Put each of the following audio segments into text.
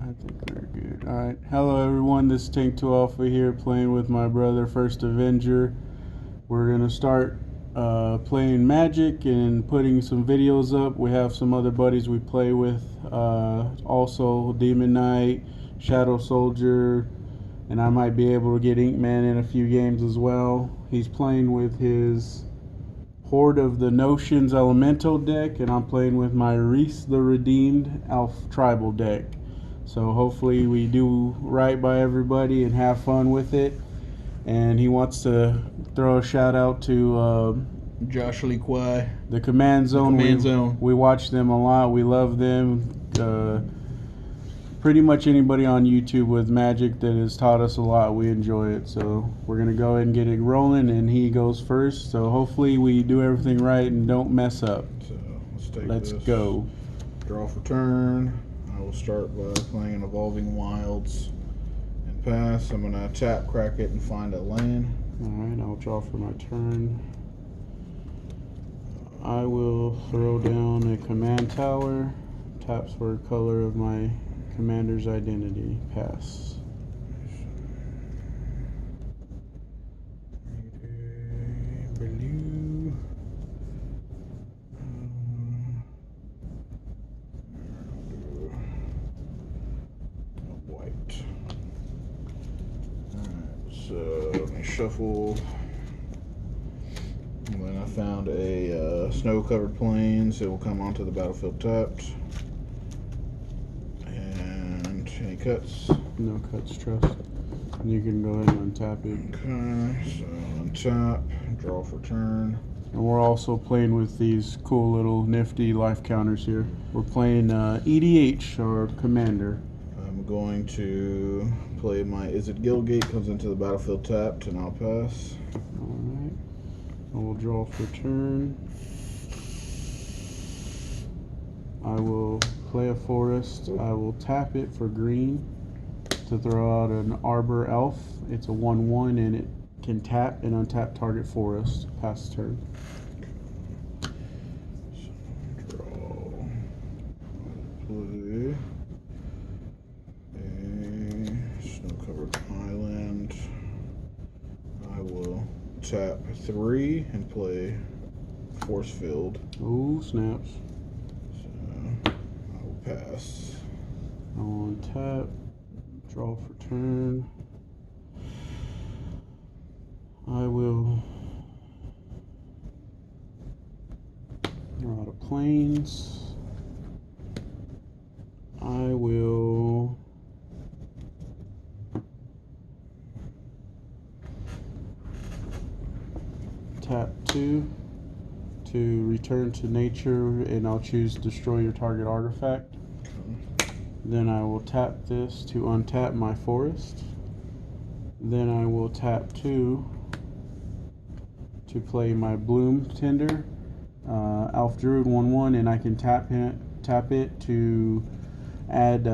I think we're good. Alright, hello everyone, this is Tank 2 Alpha here playing with my brother First Avenger. We're gonna start playing Magic and putting some videos up. We have some other buddies we play with, also Demon Knight, Shadow Soldier, and I might be able to get Inkman in a few games as well. He's playing with his Horde of the Notions Elemental deck, and I'm playing with my Reese the Redeemed Elf Tribal deck. So hopefully we do right by everybody and have fun with it. And he wants to throw a shout out to Josh Lee Kwai, the Command Zone. Zone. We watch them a lot. We love them. Pretty much anybody on YouTube with Magic that has taught us a lot, we enjoy it. So we're going to go ahead and get it rolling, and he goes first. So hopefully we do everything right and don't mess up. So let's go. Draw for turn. I will start by playing an Evolving Wilds and pass. I'm going to tap, crack it, and find a land. Alright, I'll draw for my turn. I will throw down a command tower. Taps for a color of my commander's identity. Pass. Blue. White. Alright, so let me shuffle. And then I found a snow-covered plains. It will come onto the battlefield tapped. And any cuts? No cuts, trust. You can go ahead and untap it. Okay, so untap, draw for turn. And we're also playing with these cool little nifty life counters here. We're playing EDH, or Commander. I'm going to play my Is It Guildgate, comes into the battlefield tapped, and I'll pass. Alright. I will draw for turn. I will play a forest. I will tap it for green to throw out an Arbor Elf. It's a 1/1 and it can tap and untap target forest. Pass turn. So draw. Play a snow-covered island. I will tap 3 and play Force Field. Oh, snaps. So I will pass. I will untap. Draw for turn. I will draw out of plains. I will tap 2 to return to nature, and I'll choose destroy your target artifact. Then I will tap this to untap my forest. Then I will tap 2 to play my Bloom Tender, Elf Druid 1/1, and I can tap it to add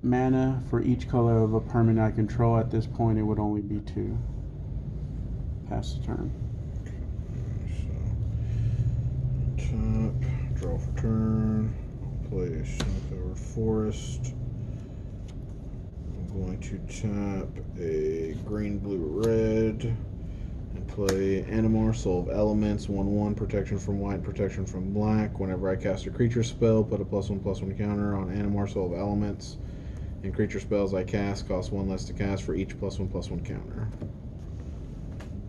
mana for each color of a permanent I control. At this point, it would only be 2. Pass the turn. So tap, draw for turn. Play a snow-covered forest. I'm going to tap a green, blue, red, and play Animar, Soul of Elements, 1/1, protection from white, protection from black. Whenever I cast a creature spell, put a +1/+1 counter on Animar, Soul of Elements, and creature spells I cast cost 1 less to cast for each +1/+1 counter.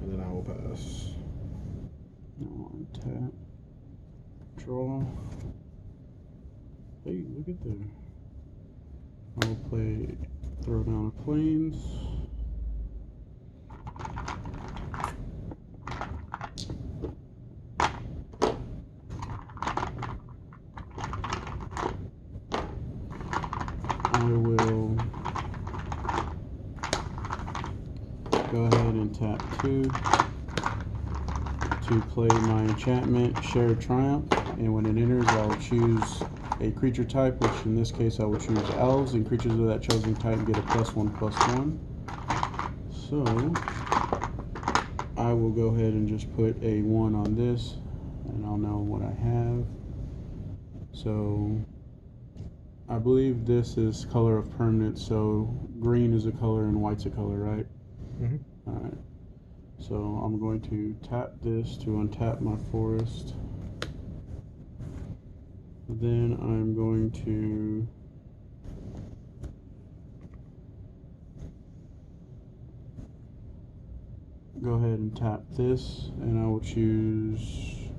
And then I will pass. I'll untap. Draw. Hey, look at that. I will play, throw down a plains. I will go ahead and tap 2 to play my enchantment, Shared Triumph, and when it enters, I will choose a creature type, which in this case I will choose elves, and creatures of that chosen type get a +1/+1. So I will go ahead and just put a 1 on this, and I'll know what I have. So I believe this is color of permanence, so green is a color and white's a color, right? Mm-hmm. Alright. So I'm going to tap this to untap my forest. Then I'm going to go ahead and tap this, and I will choose,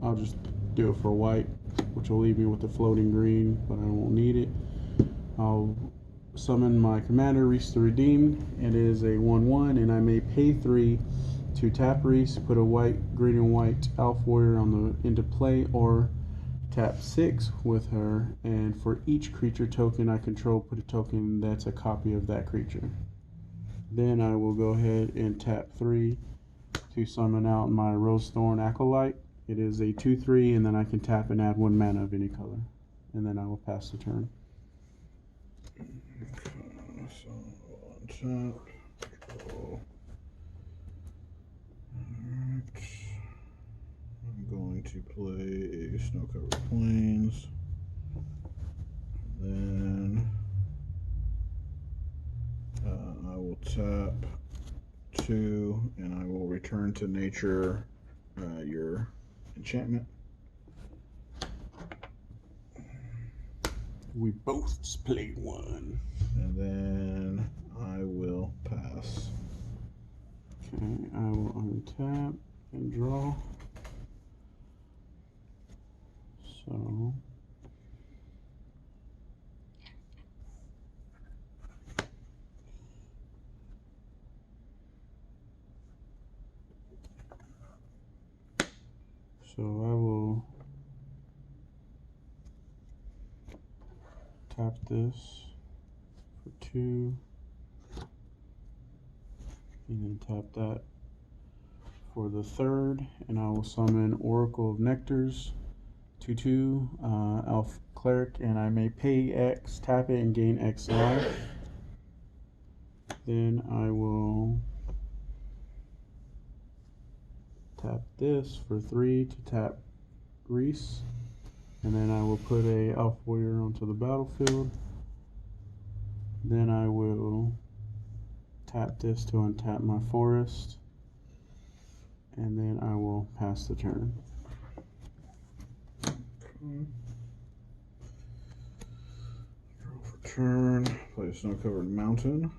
I'll just do it for white, which will leave me with the floating green, but I won't need it. I'll summon my commander, Reese the Redeemed. It is a 1/1, and I may pay 3 to tap Reese, put a white, green and white Elf Warrior on the into play, or tap 6 with her, and for each creature token I control, put a token that's a copy of that creature. Then I will go ahead and tap 3 to summon out my Rosethorn Acolyte. It is a 2/3, and then I can tap and add 1 mana of any color. And then I will pass the turn. Okay, so on tap, draw. Alright. I'm going to play a Snow-Covered Plains. Then I will tap 2, and I will return to nature your enchantment. We both played 1. And then I will pass. Okay, I will untap and draw. So I will tap this for 2, and then tap that for the 3rd, and I will summon Oracle of Nectars, 2/2, Elf Cleric, and I may pay X, tap it, and gain X life. Then I will tap this for 3 to tap Reese, and then I will put a Elf Warrior onto the battlefield. Then I will tap this to untap my forest, and then I will pass the turn. Okay. Draw for turn. Play a Snow-Covered Mountain.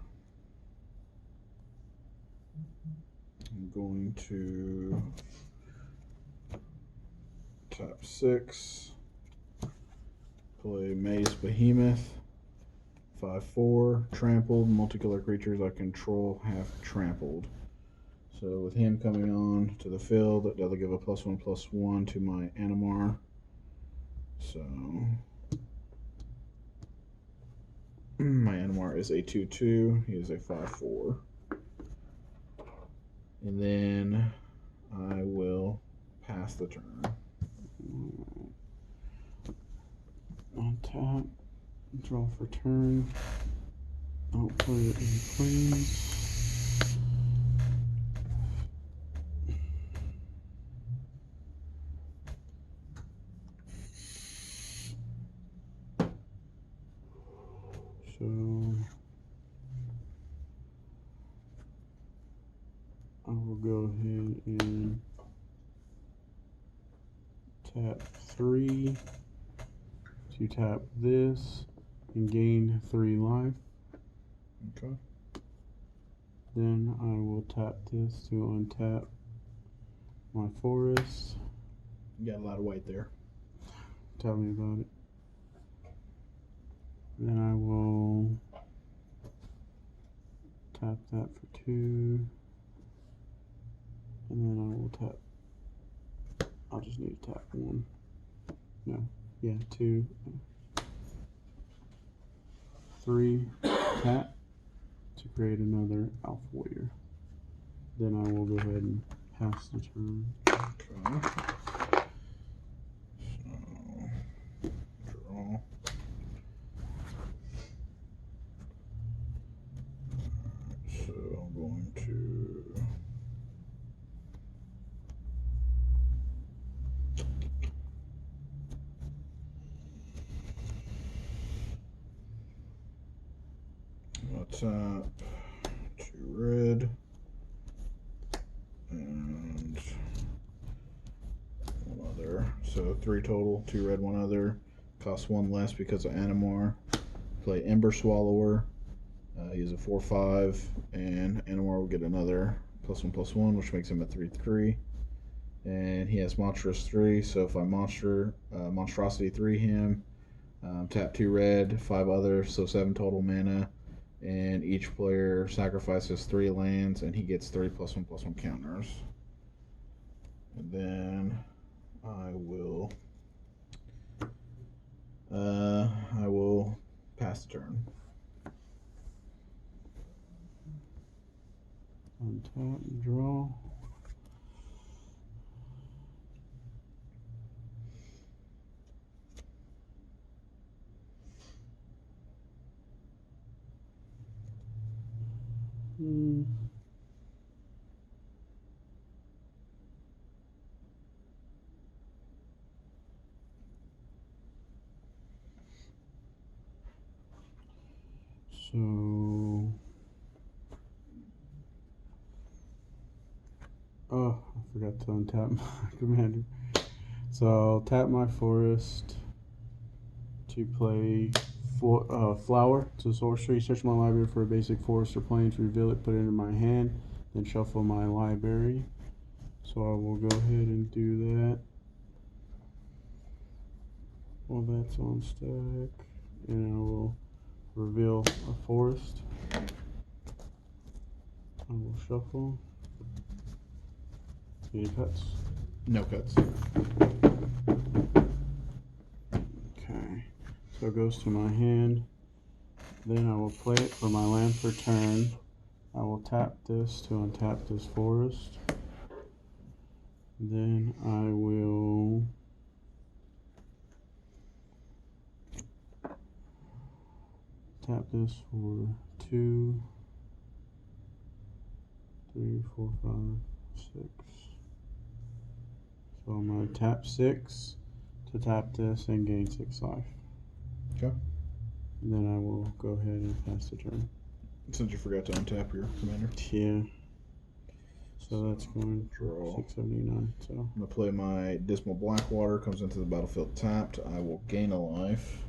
I'm going to tap 6. Play Maze Behemoth. 5/4, trampled, multicolor creatures I control have trampled. So with him coming on to the field, that'll give a +1/+1 to my Animar. So my Animar is a 2/2. He is a 5/4. And then I will pass the turn. Untap. Draw for turn. I'll put it in Plains. So I will go ahead and tap 3 to tap this and gain 3 life. Okay. Then I will tap this to untap my forest. You got a lot of white there. Tell me about it. Then I will tap that for 2. And then I will tap. I'll just need to tap 1. No. Yeah, 2. 3. Tap to create another Elf Warrior. Then I will go ahead and pass the turn. Okay. So, draw. So I'm going to I'll tap 2 red and 1 other. So 3 total, 2 red, 1 other. Costs 1 less because of Animar. Play Ember Swallower. He's a 4/5, and Animar will get another +1/+1, which makes him a 3/3. And he has Monstrous 3, so if I Monstrosity 3 him, tap 2 red, 5 other, so 7 total mana. And each player sacrifices 3 lands, and he gets 3 +1/+1 counters. And then I will pass the turn. Untap, draw. So, oh, I forgot to untap my commander. So I'll tap my forest to play flower. It's a sorcery. Search my library for a basic forest or plains, reveal it, put it into my hand, then shuffle my library. So I will go ahead and do that while that's on stack, and I will reveal a forest. I will shuffle. Any cuts? No cuts. Okay, so it goes to my hand. Then I will play it for my land for turn. I will tap this to untap this forest. Then I will tap this for 2, 3, 4, 5, 6. So I'm going to tap 6 to tap this and gain 6 life. Okay. And then I will go ahead and pass the turn. Since you forgot to untap your commander. Yeah. So that's going draw 679. So I'm gonna play my Dismal Blackwater. Comes into the battlefield tapped. I will gain a life.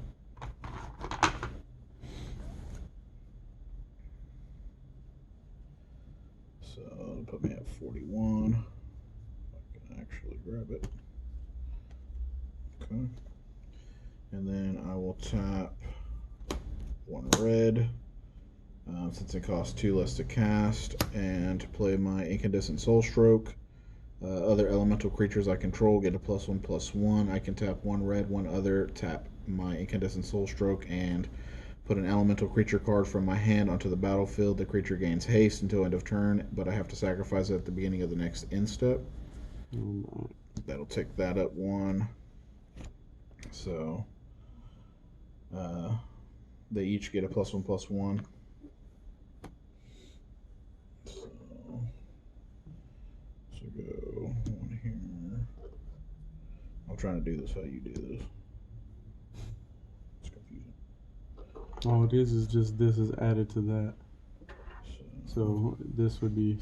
So it'll put me at 41. I can actually grab it. Okay. And then I will tap 1 red. Since it costs 2 less to cast, and play my Incandescent Soulstroke. Other elemental creatures I control get a +1/+1. I can tap 1 red, 1 other, tap my Incandescent Soulstroke, and put an elemental creature card from my hand onto the battlefield. The creature gains haste until end of turn, but I have to sacrifice it at the beginning of the next end step. That'll take that up 1. So they each get a +1/+1. So go 1 here. I'm trying to do this how you do this. It's confusing. all it is just this is added to that. So this would be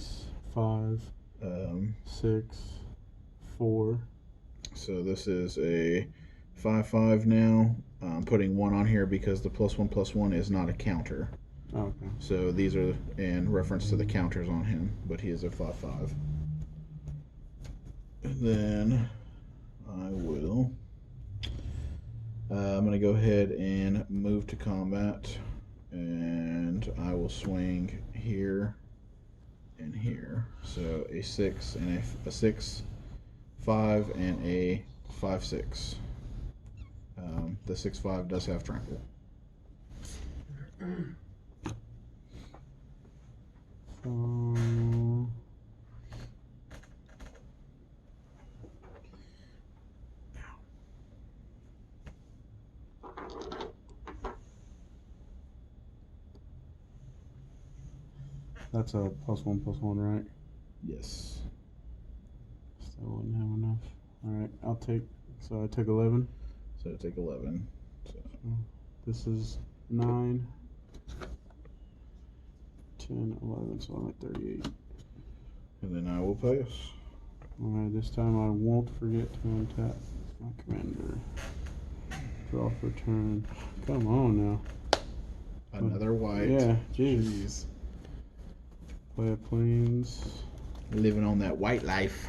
5, 6, 4. So this is a 5/5 now. I'm putting 1 on here because the +1/+1 is not a counter. Okay. So these are in reference to the counters on him, but he is a 5/5. And then I will. I'm going to go ahead and move to combat, and I will swing here and here. So a 6 and a 6, 5 and a 5/6. The 6/5 does have trample. That's a +1/+1, right? Yes. Still wouldn't have enough. Alright, I'll take. So I took 11. So take 11. So This is 9. 10, 11, so I'm at 38. And then I will pass. Alright, this time I won't forget to untap my commander. Draw for turn. Come on now. Another white. Yeah, jeez. Jeez. Play a plains. Living on that white life.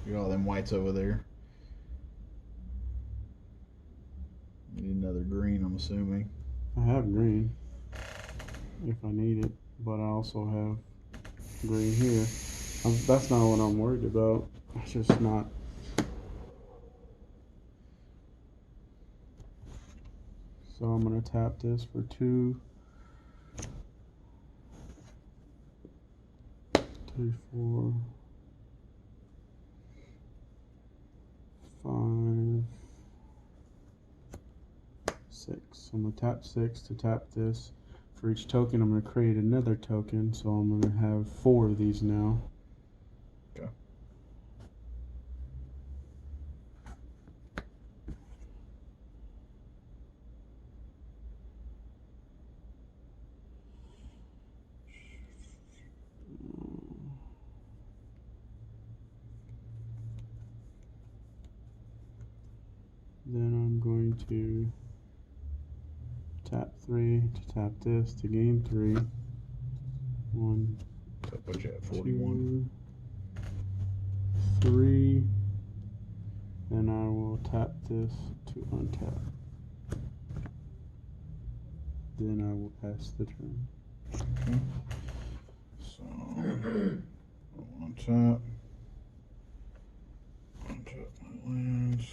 Look at all them whites over there. Need another green, I'm assuming. I have green if I need it, but I also have green here. That's not what I'm worried about. It's just not. So I'm gonna tap this for 2, 3, 4, 5, 6. I'm gonna tap 6 to tap this. For each token, I'm gonna create another token, so I'm gonna have 4 of these now. Okay. Then I'm going to tap 3 to tap this to gain 3. 1, So put you at 41. 2, 3. Then I will tap this to untap. Then I will pass the turn. Okay. So untap. Untap my lands.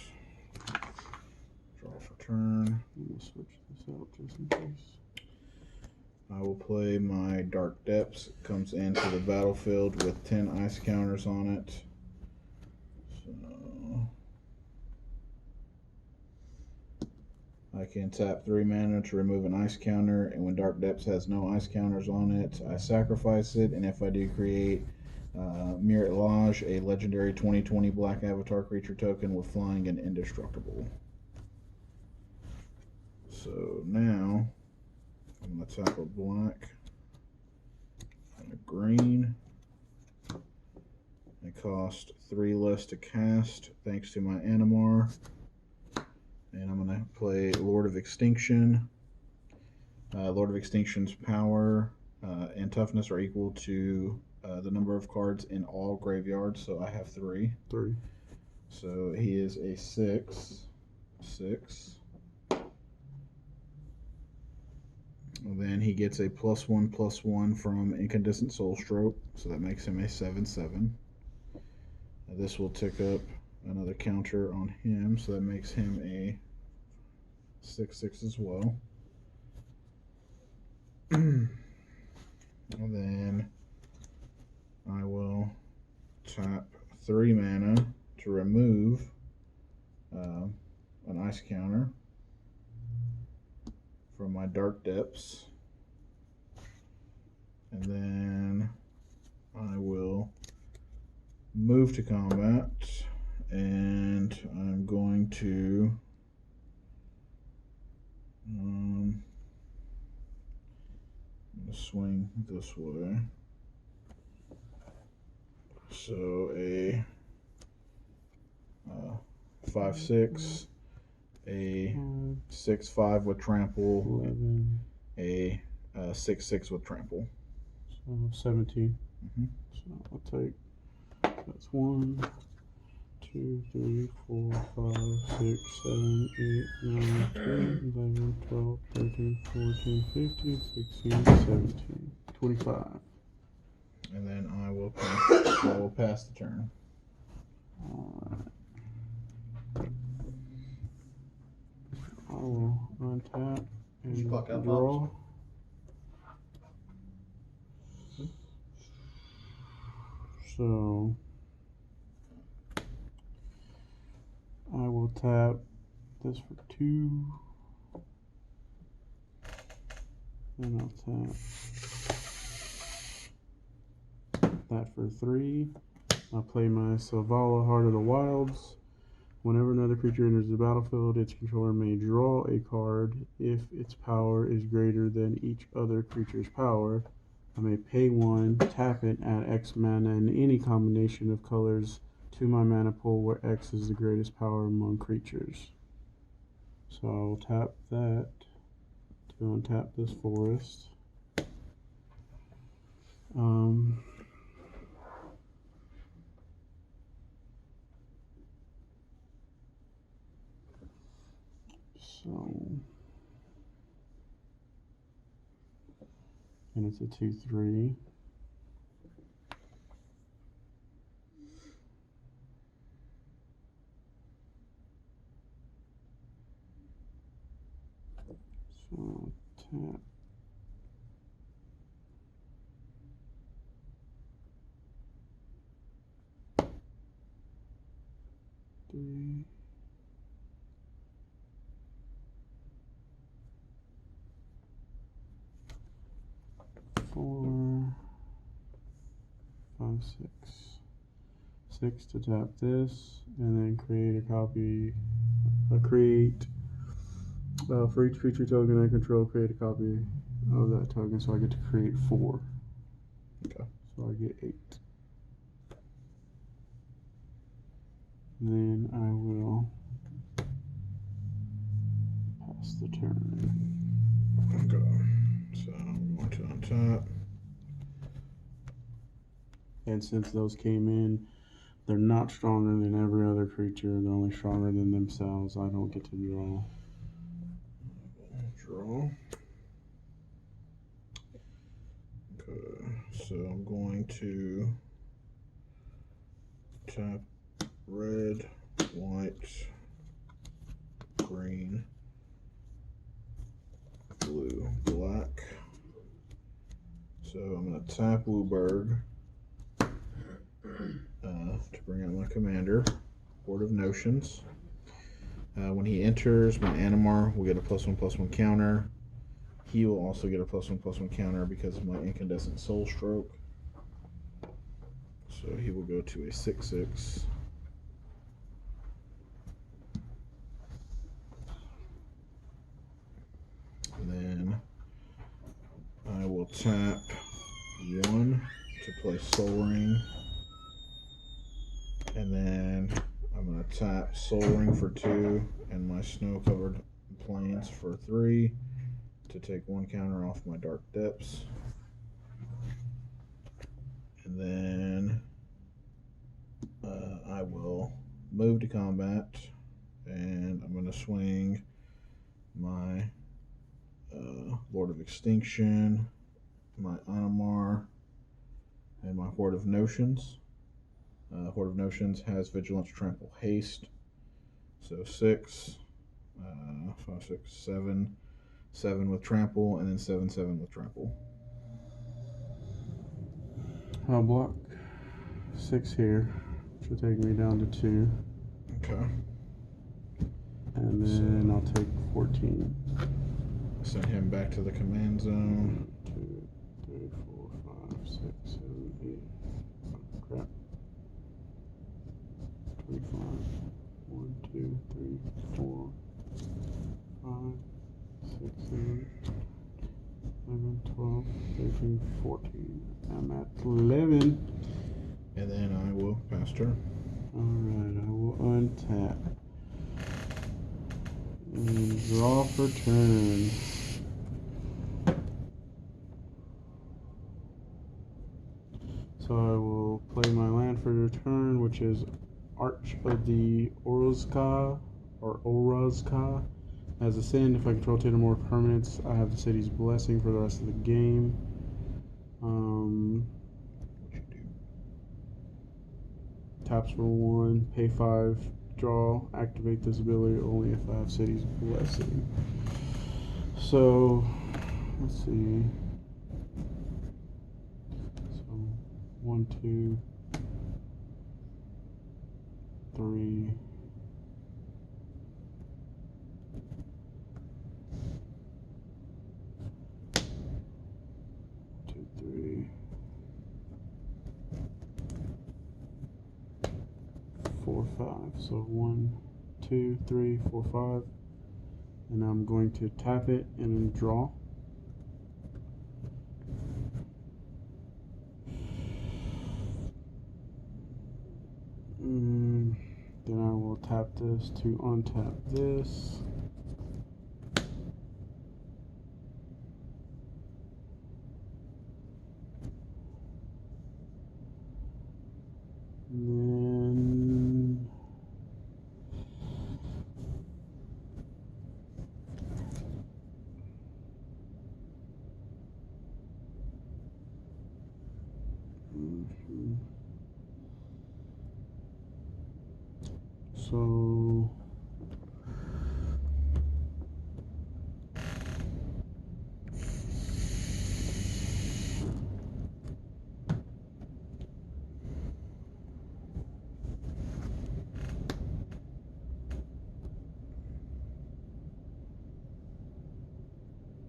Draw for turn. I'm gonna switch this out just in case. I will play my Dark Depths. It comes into the battlefield with 10 ice counters on it. So I can tap 3 mana to remove an ice counter, and when Dark Depths has no ice counters on it, I sacrifice it, and if I do create Mirror Lodge, a legendary 2020 black avatar creature token with flying and indestructible. So now I'm going to tap a black and a green. It cost 3 less to cast thanks to my Animar. And I'm going to play Lord of Extinction. Lord of Extinction's power and toughness are equal to the number of cards in all graveyards, so I have 3. 3. So he is a 6. 6. And then he gets a +1/+1 from Incandescent Soulstroke, so that makes him a 7/7. This will tick up another counter on him, so that makes him a 6/6 as well. And then I will tap 3 mana to remove an ice counter from my Dark Depths. And then I will move to combat, and I'm going to swing this way. So a 5/6, a 6/5 with trample, 11. a 6/6 with trample. So 17. Mm-hmm. So I'll take. That's 1, 2, 3, 4, 5, 6, 7, 8, 9, 10, 11, 12, 13, 14, 15, 16, 17, 25. And then I will pass the turn. Alright. I will untap Did you and pluck out draw. So I will tap this for 2. Then I'll tap that for 3. I'll play my Selvala, Heart of the Wilds. Whenever another creature enters the battlefield, its controller may draw a card if its power is greater than each other creature's power. I may pay 1, tap it, add X mana in any combination of colors to my mana pool where X is the greatest power among creatures. So I'll tap that to untap this forest. And it's a 2/3. So tap. Three. 4, 5, 6. 6 to tap this, and then create a copy. For each creature token I control, create a copy of that token, so I get to create 4. Okay. So I get 8. Then I will pass the turn. Okay. So I'm going to untap. And since those came in, they're not stronger than every other creature. They're only stronger than themselves. I don't get to draw. Draw. Okay. So I'm going to tap red, white, green, blue, black. So I'm going to tap Wooburg to bring out my commander, Board of Notions. When he enters, my Animar will get a +1/+1 counter. He will also get a +1/+1 counter because of my Incandescent Soul Stroke. So he will go to a 6/6. And then I will tap 1 to play Soul Ring. And then I'm going to tap Soul Ring for 2 and my Snow Covered Plains for 3 to take 1 counter off my Dark Depths. And then I will move to combat, and I'm going to swing my Lord of Extinction, my Animar, and my Horde of Notions. Horde of Notions has Vigilance, Trample, Haste. So 6, 5, 6, 7. 7 with Trample, and then 7/7 with Trample. I'll block 6 here, which will take me down to 2. Okay. And then I'll take 14. Send him back to the command zone. 2, 3, 4, 5, 6, 7, 8. Oh, crap. 25. 1, 2, 3, 4, 5, 6, 7, 11, 12, 13, 14. I'm at 11. And then I will pass turn. Alright, I will untap. And draw for turn. So I will play my land for your turn, which is Arch of the Orozca, or Orozca. As a send, if I control 10 or more permanents, I have the city's blessing for the rest of the game. Taps for 1, pay 5, draw, activate this ability only if I have city's blessing. So, let's see. So, 1, 2, 3. 2, 3. 4, 5. So 1, 2, 3, 4, 5. And I'm going to tap it and then draw. Then I will tap this to untap this. And then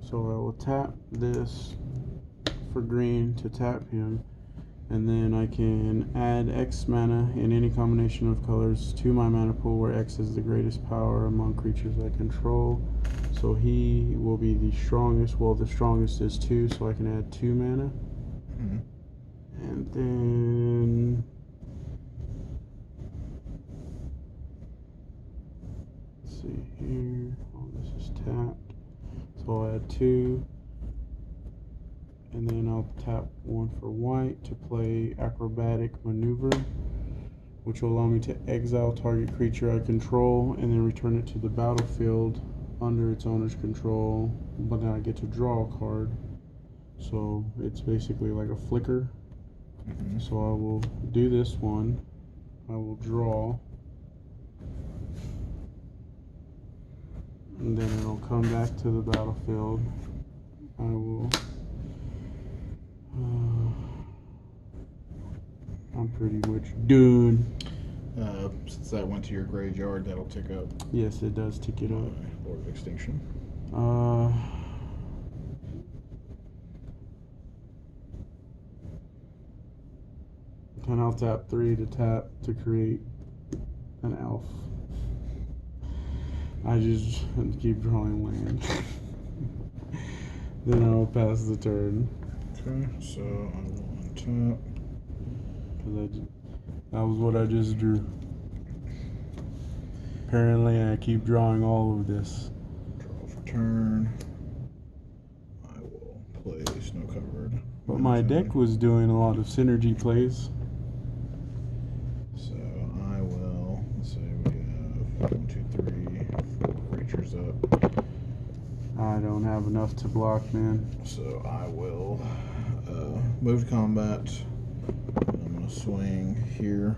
so I will tap this for green to tap him, and then I can add X mana in any combination of colors to my mana pool where X is the greatest power among creatures I control. So he will be the strongest. Well, the strongest is 2, so I can add 2 mana. Mm-hmm. And then let's see here. Oh, this is tapped. So I'll add 2. And then I'll tap 1 for white to play Acrobatic Maneuver, which will allow me to exile target creature I control and then return it to the battlefield under its owner's control, but then I get to draw a card. So it's basically like a flicker. Mm-hmm. So I will do this one. I will draw. And then it'll come back to the battlefield. I will... I'm pretty much done. Since that went to your graveyard, that'll tick up. Yes, it does tick it up. Lord of Extinction. And I'll tap 3 to tap to create an elf. I just keep drawing land. Then I'll pass the turn. Okay, so I will untap. Because that was what I just drew. Apparently I keep drawing all of this. Draw for turn. I will play Snow Covered. But my deck was doing a lot of synergy plays. So I will, let's say we have 1, 2, 3, 4 creatures up. I don't have enough to block, man. So I will move to combat. I'm going to swing here.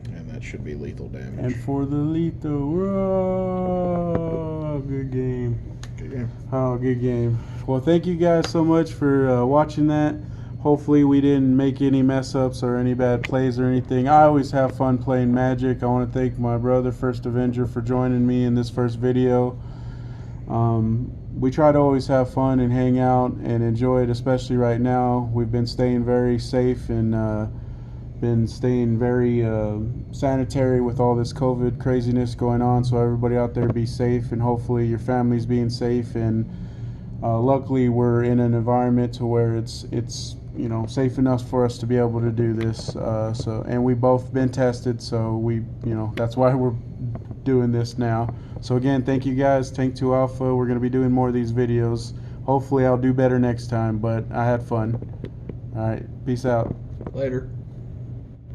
And that should be lethal damage. And for the lethal, oh, good game. Good game. Oh, good game. Well, thank you guys so much for watching that. Hopefully we didn't make any mess ups or any bad plays or anything. I always have fun playing Magic. I want to thank my brother, First Avenger, for joining me in this first video. We try to always have fun and hang out and enjoy it, especially right now. We've been staying very safe and been staying very sanitary with all this COVID craziness going on. So everybody out there be safe, and hopefully your family's being safe. And luckily we're in an environment to where it's you know, safe enough for us to be able to do this. And we both been tested, so we, you know, that's why we're doing this now. So again, thank you guys. Tank 2 Alpha. We're going to be doing more of these videos. Hopefully I'll do better next time, but I had fun. All right, peace out. Later.